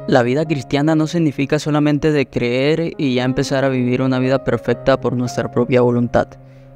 La vida cristiana no significa solamente de creer y ya empezar a vivir una vida perfecta por nuestra propia voluntad.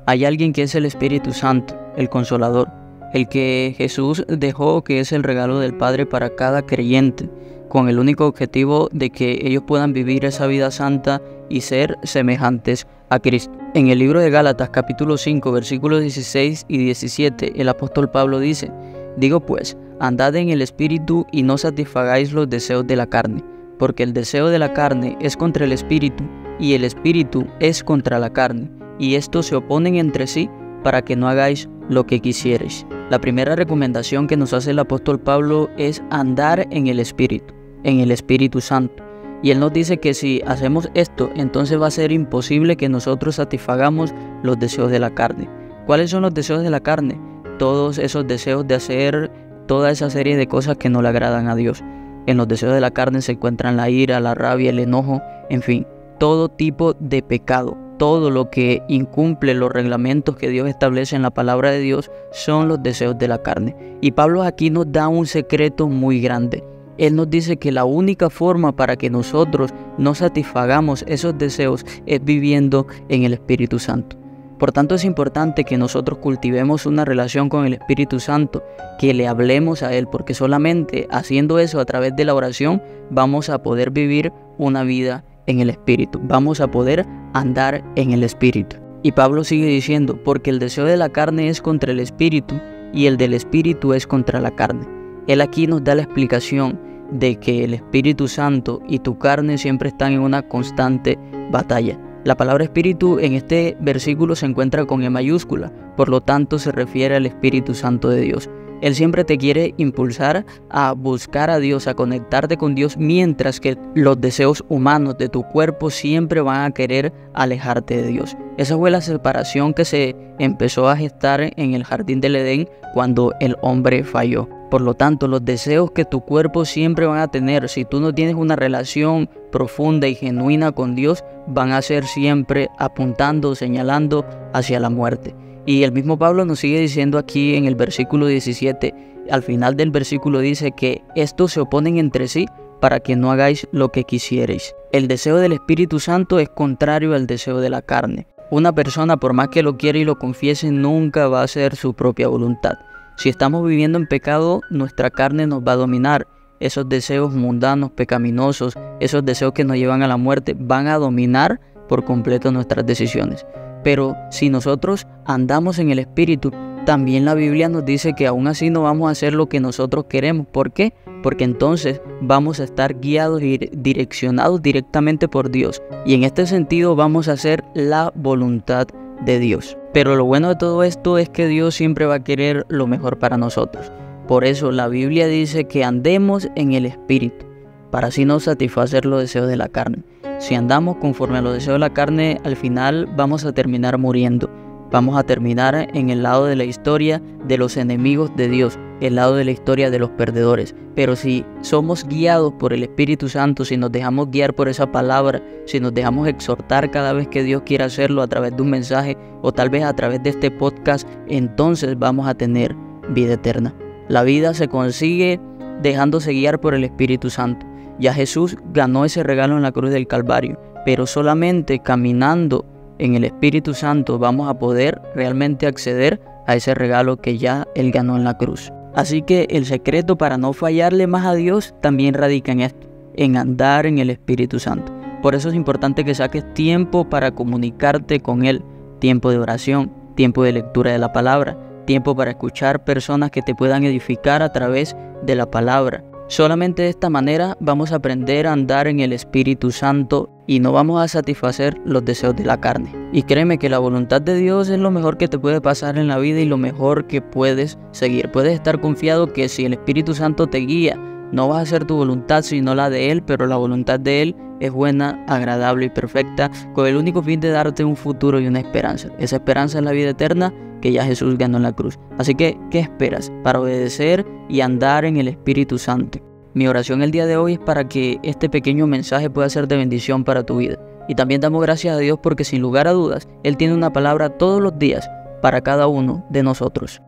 Hay alguien que es el Espíritu Santo, el Consolador, el que Jesús dejó, que es el regalo del Padre para cada creyente, con el único objetivo de que ellos puedan vivir esa vida santa y ser semejantes a Cristo. En el libro de Gálatas capítulo 5 versículos 16 y 17 el apóstol Pablo dice: «Digo pues, andad en el Espíritu y no satisfagáis los deseos de la carne, porque el deseo de la carne es contra el Espíritu y el Espíritu es contra la carne, y estos se oponen entre sí para que no hagáis lo que quisierais». La primera recomendación que nos hace el apóstol Pablo es andar en el Espíritu Santo. Y él nos dice que si hacemos esto, entonces va a ser imposible que nosotros satisfagamos los deseos de la carne. ¿Cuáles son los deseos de la carne? Todos esos deseos de hacer toda esa serie de cosas que no le agradan a Dios. En los deseos de la carne se encuentran la ira, la rabia, el enojo, en fin, todo tipo de pecado. Todo lo que incumple los reglamentos que Dios establece en la palabra de Dios son los deseos de la carne. Y Pablo aquí nos da un secreto muy grande. Él nos dice que la única forma para que nosotros no satisfagamos esos deseos es viviendo en el Espíritu Santo. Por tanto, es importante que nosotros cultivemos una relación con el Espíritu Santo, que le hablemos a Él, porque solamente haciendo eso a través de la oración vamos a poder vivir una vida en el Espíritu, vamos a poder andar en el Espíritu. Y Pablo sigue diciendo: porque el deseo de la carne es contra el Espíritu y el del Espíritu es contra la carne. Él aquí nos da la explicación de que el Espíritu Santo y tu carne siempre están en una constante batalla. La palabra espíritu en este versículo se encuentra con E mayúscula, por lo tanto se refiere al Espíritu Santo de Dios. Él siempre te quiere impulsar a buscar a Dios, a conectarte con Dios, mientras que los deseos humanos de tu cuerpo siempre van a querer alejarte de Dios. Esa fue la separación que se empezó a gestar en el jardín del Edén cuando el hombre falló. Por lo tanto, los deseos que tu cuerpo siempre van a tener, si tú no tienes una relación profunda y genuina con Dios, van a ser siempre apuntando, señalando hacia la muerte. Y el mismo Pablo nos sigue diciendo aquí en el versículo 17, al final del versículo dice que estos se oponen entre sí para que no hagáis lo que quisierais. El deseo del Espíritu Santo es contrario al deseo de la carne. Una persona, por más que lo quiera y lo confiese, nunca va a hacer su propia voluntad. Si estamos viviendo en pecado, nuestra carne nos va a dominar. Esos deseos mundanos, pecaminosos, esos deseos que nos llevan a la muerte, van a dominar por completo nuestras decisiones. Pero si nosotros andamos en el Espíritu, también la Biblia nos dice que aún así no vamos a hacer lo que nosotros queremos. ¿Por qué? Porque entonces vamos a estar guiados y direccionados directamente por Dios. Y en este sentido vamos a hacer la voluntad de Dios. Pero lo bueno de todo esto es que Dios siempre va a querer lo mejor para nosotros. Por eso la Biblia dice que andemos en el Espíritu, para así no satisfacer los deseos de la carne. Si andamos conforme a los deseos de la carne, al final vamos a terminar muriendo. Vamos a terminar en el lado de la historia de los enemigos de Dios, el lado de la historia de los perdedores. Pero si somos guiados por el Espíritu Santo, si nos dejamos guiar por esa palabra, si nos dejamos exhortar cada vez que Dios quiera hacerlo a través de un mensaje o tal vez a través de este podcast, entonces vamos a tener vida eterna. La vida se consigue dejándose guiar por el Espíritu Santo. Ya Jesús ganó ese regalo en la cruz del Calvario, pero solamente caminando en el Espíritu Santo vamos a poder realmente acceder a ese regalo que ya Él ganó en la cruz. Así que el secreto para no fallarle más a Dios también radica en esto, en andar en el Espíritu Santo. Por eso es importante que saques tiempo para comunicarte con Él, tiempo de oración, tiempo de lectura de la palabra, tiempo para escuchar personas que te puedan edificar a través de la palabra. Solamente de esta manera vamos a aprender a andar en el Espíritu Santo y no vamos a satisfacer los deseos de la carne. Y créeme que la voluntad de Dios es lo mejor que te puede pasar en la vida y lo mejor que puedes seguir. Puedes estar confiado que si el Espíritu Santo te guía, no vas a hacer tu voluntad sino la de Él, pero la voluntad de Él es buena, agradable y perfecta, con el único fin de darte un futuro y una esperanza. Esa esperanza es la vida eterna que ya Jesús ganó en la cruz. Así que, ¿qué esperas para obedecer y andar en el Espíritu Santo? Mi oración el día de hoy es para que este pequeño mensaje pueda ser de bendición para tu vida. Y también damos gracias a Dios porque sin lugar a dudas, Él tiene una palabra todos los días para cada uno de nosotros.